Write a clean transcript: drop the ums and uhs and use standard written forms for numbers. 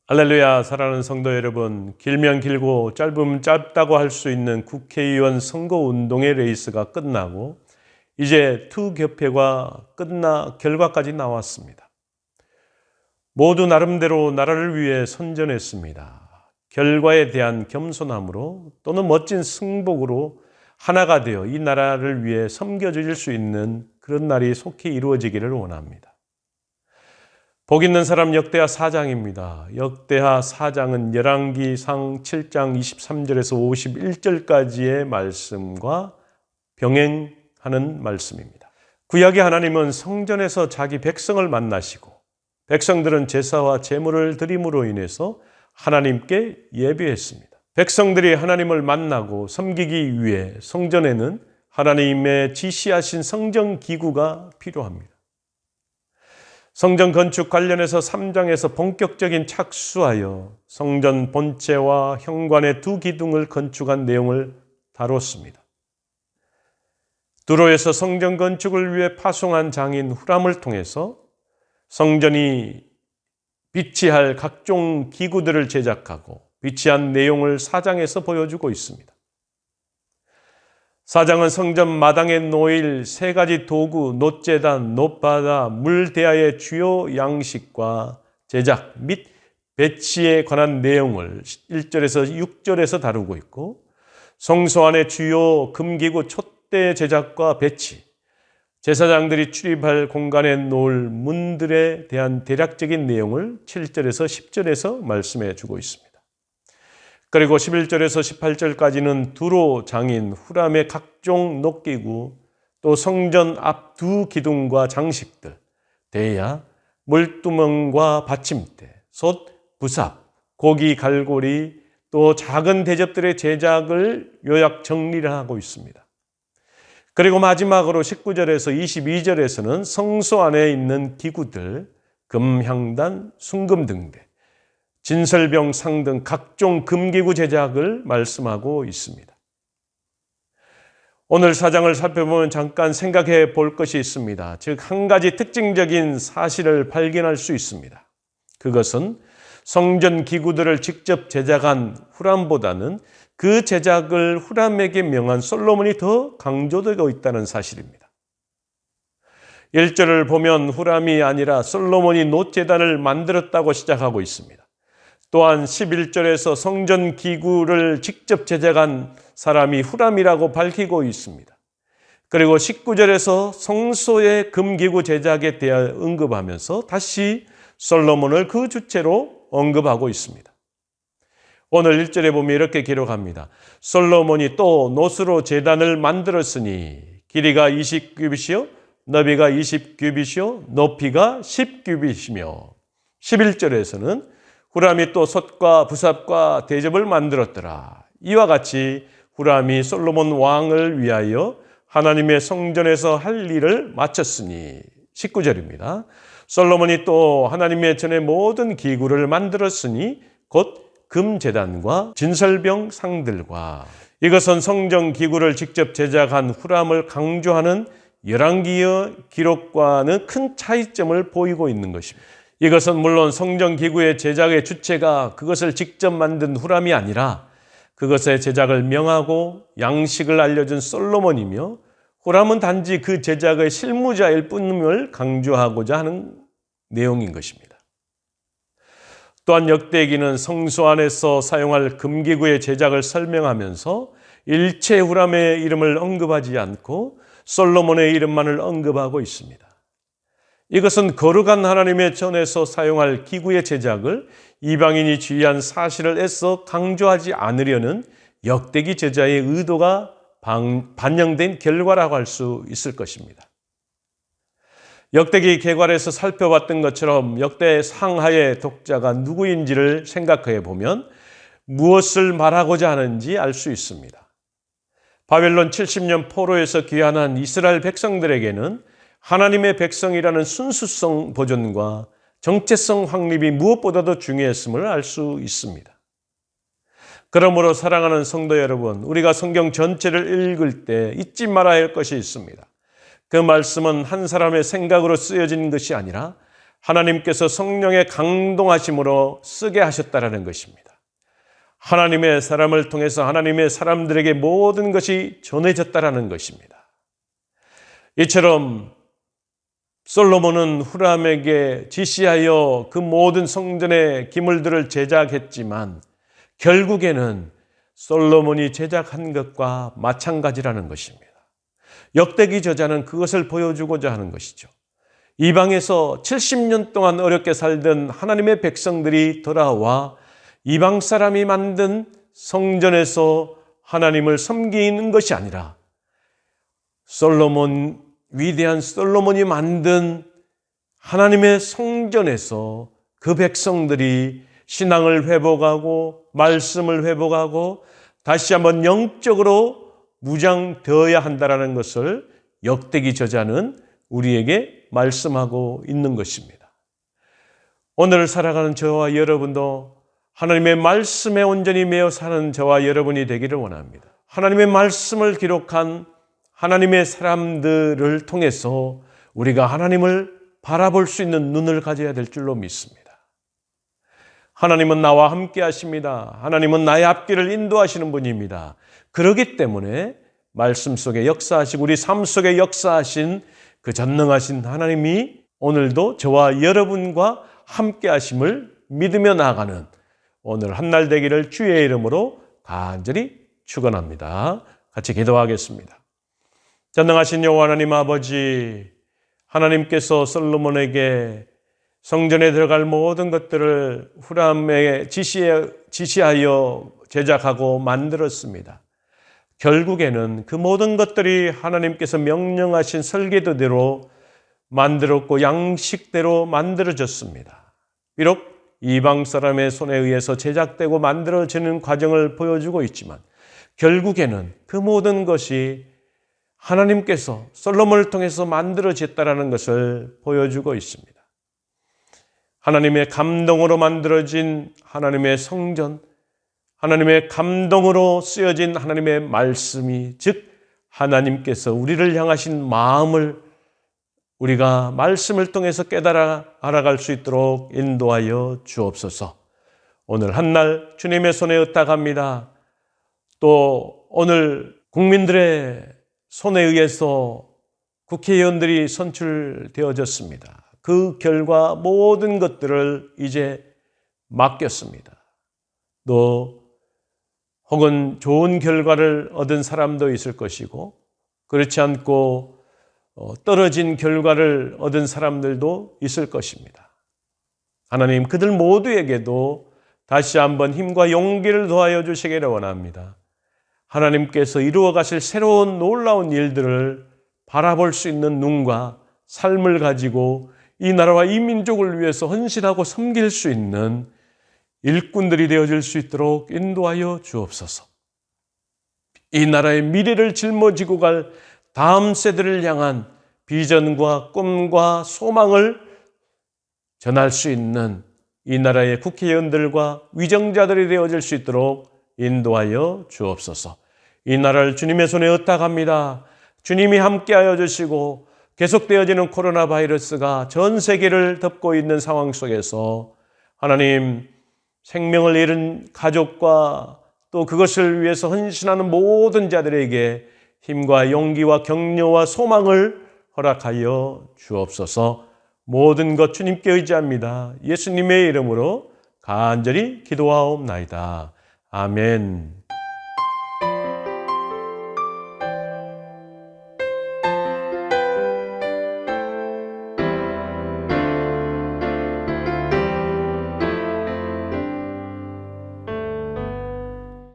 할렐루야. 사랑하는 성도 여러분, 길면 길고 짧으면 짧다고 할 수 있는 국회의원 선거운동의 레이스가 끝나고 이제 투개표가 끝나 결과까지 나왔습니다. 모두 나름대로 나라를 위해 선전했습니다. 결과에 대한 겸손함으로 또는 멋진 승복으로 하나가 되어 이 나라를 위해 섬겨질 수 있는 그런 날이 속히 이루어지기를 원합니다. 복 있는 사람 역대하 4장입니다. 역대하 4장은 열왕기상 7장 23절에서 51절까지의 말씀과 병행하는 말씀입니다. 구약의 하나님은 성전에서 자기 백성을 만나시고 백성들은 제사와 제물을 드림으로 인해서 하나님께 예배했습니다. 백성들이 하나님을 만나고 섬기기 위해 성전에는 하나님의 지시하신 성전기구가 필요합니다. 성전 건축 관련해서 3장에서 본격적인 착수하여 성전 본체와 현관의 두 기둥을 건축한 내용을 다뤘습니다. 두로에서 성전 건축을 위해 파송한 장인 후람을 통해서 성전이 비치할 각종 기구들을 제작하고 비치한 내용을 4장에서 보여주고 있습니다. 4장은 성전 마당에 놓일 세 가지 도구, 놋제단, 놋바다, 물대야의 주요 양식과 제작 및 배치에 관한 내용을 1절에서 6절에서 다루고 있고, 성소 안의 주요 금기구 촛대 제작과 배치, 제사장들이 출입할 공간에 놓을 문들에 대한 대략적인 내용을 7절에서 10절에서 말씀해 주고 있습니다. 그리고 11절에서 18절까지는 두로 장인 후람의 각종 놋기구, 또 성전 앞 두 기둥과 장식들, 대야, 물두멍과 받침대, 솥, 부삽, 고기 갈고리, 또 작은 대접들의 제작을 요약 정리를 하고 있습니다. 그리고 마지막으로 19절에서 22절에서는 성소 안에 있는 기구들, 금향단, 순금등대, 진설병 상 등 각종 금기구 제작을 말씀하고 있습니다. 오늘 4장을 살펴보면 잠깐 생각해 볼 것이 있습니다. 즉, 한 가지 특징적인 사실을 발견할 수 있습니다. 그것은 성전 기구들을 직접 제작한 후람보다는 그 제작을 후람에게 명한 솔로몬이 더 강조되고 있다는 사실입니다. 1절을 보면 후람이 아니라 솔로몬이 놋제단을 만들었다고 시작하고 있습니다. 또한 11절에서 성전 기구를 직접 제작한 사람이 후람이라고 밝히고 있습니다. 그리고 19절에서 성소의 금기구 제작에 대해 언급하면서 다시 솔로몬을 그 주체로 언급하고 있습니다. 오늘 1절에 보면 이렇게 기록합니다. 솔로몬이 또 놋으로 제단을 만들었으니 길이가 20규빗이요 너비가 20규빗이요 높이가 10규빗이며 11절에서는 후람이 또 솥과 부삽과 대접을 만들었더라. 이와 같이 후람이 솔로몬 왕을 위하여 하나님의 성전에서 할 일을 마쳤으니 19절입니다. 솔로몬이 또 하나님의 전의 모든 기구를 만들었으니 곧 금제단과 진설병 상들과, 이것은 성전 기구를 직접 제작한 후람을 강조하는 열왕기의 기록과는 큰 차이점을 보이고 있는 것입니다. 이것은 물론 성전 기구의 제작의 주체가 그것을 직접 만든 후람이 아니라 그것의 제작을 명하고 양식을 알려준 솔로몬이며, 후람은 단지 그 제작의 실무자일 뿐임을 강조하고자 하는 내용인 것입니다. 또한 역대기는 성소 안에서 사용할 금기구의 제작을 설명하면서 일체 후람의 이름을 언급하지 않고 솔로몬의 이름만을 언급하고 있습니다. 이것은 거룩한 하나님의 전에서 사용할 기구의 제작을 이방인이 지휘한 사실을 애써 강조하지 않으려는 역대기 저자의 의도가 반영된 결과라고 할 수 있을 것입니다. 역대기 개괄에서 살펴봤던 것처럼 역대 상하의 독자가 누구인지를 생각해 보면 무엇을 말하고자 하는지 알 수 있습니다. 바벨론 70년 포로에서 귀환한 이스라엘 백성들에게는 하나님의 백성이라는 순수성 보존과 정체성 확립이 무엇보다도 중요했음을 알 수 있습니다. 그러므로 사랑하는 성도 여러분, 우리가 성경 전체를 읽을 때 잊지 말아야 할 것이 있습니다. 그 말씀은 한 사람의 생각으로 쓰여진 것이 아니라 하나님께서 성령의 강동하심으로 쓰게 하셨다라는 것입니다. 하나님의 사람을 통해서 하나님의 사람들에게 모든 것이 전해졌다라는 것입니다. 이처럼 솔로몬은 후람에게 지시하여 그 모든 성전의 기물들을 제작했지만 결국에는 솔로몬이 제작한 것과 마찬가지라는 것입니다. 역대기 저자는 그것을 보여주고자 하는 것이죠. 이방에서 70년 동안 어렵게 살던 하나님의 백성들이 돌아와 이방 사람이 만든 성전에서 하나님을 섬기는 것이 아니라 위대한 솔로몬이 만든 하나님의 성전에서 그 백성들이 신앙을 회복하고 말씀을 회복하고 다시 한번 영적으로 무장되어야 한다는 것을 역대기 저자는 우리에게 말씀하고 있는 것입니다. 오늘 살아가는 저와 여러분도 하나님의 말씀에 온전히 매여 사는 저와 여러분이 되기를 원합니다. 하나님의 말씀을 기록한 하나님의 사람들을 통해서 우리가 하나님을 바라볼 수 있는 눈을 가져야 될 줄로 믿습니다. 하나님은 나와 함께 하십니다. 하나님은 나의 앞길을 인도하시는 분입니다. 그렇기 때문에 말씀 속에 역사하시고 우리 삶 속에 역사하신 그 전능하신 하나님이 오늘도 저와 여러분과 함께 하심을 믿으며 나아가는 오늘 한날 되기를 주의 이름으로 간절히 축원합니다. 같이 기도하겠습니다. 전능하신 여호와 하나님 아버지, 하나님께서 솔로몬에게 성전에 들어갈 모든 것들을 후람에 지시하여 제작하고 만들었습니다. 결국에는 그 모든 것들이 하나님께서 명령하신 설계도대로 만들었고 양식대로 만들어졌습니다. 비록 이방 사람의 손에 의해서 제작되고 만들어지는 과정을 보여주고 있지만 결국에는 그 모든 것이 하나님께서 솔로몬을 통해서 만들어졌다는 것을 보여주고 있습니다. 하나님의 감동으로 만들어진 하나님의 성전, 하나님의 감동으로 쓰여진 하나님의 말씀이, 즉 하나님께서 우리를 향하신 마음을 우리가 말씀을 통해서 깨달아 알아갈 수 있도록 인도하여 주옵소서. 오늘 한날 주님의 손에 의탁합니다. 또 오늘 국민들의 손에 의해서 국회의원들이 선출되어졌습니다. 그 결과 모든 것들을 이제 맡겼습니다. 또 혹은 좋은 결과를 얻은 사람도 있을 것이고 그렇지 않고 떨어진 결과를 얻은 사람들도 있을 것입니다. 하나님, 그들 모두에게도 다시 한번 힘과 용기를 더하여 주시기를 원합니다. 하나님께서 이루어 가실 새로운 놀라운 일들을 바라볼 수 있는 눈과 삶을 가지고 이 나라와 이 민족을 위해서 헌신하고 섬길 수 있는 일꾼들이 되어질 수 있도록 인도하여 주옵소서. 이 나라의 미래를 짊어지고 갈 다음 세대를 향한 비전과 꿈과 소망을 전할 수 있는 이 나라의 국회의원들과 위정자들이 되어질 수 있도록 인도하여 주옵소서. 이 나라를 주님의 손에 의탁합니다. 주님이 함께하여 주시고 계속되어지는 코로나 바이러스가 전 세계를 덮고 있는 상황 속에서 하나님, 생명을 잃은 가족과 또 그것을 위해서 헌신하는 모든 자들에게 힘과 용기와 격려와 소망을 허락하여 주옵소서. 모든 것 주님께 의지합니다. 예수님의 이름으로 간절히 기도하옵나이다. 아멘.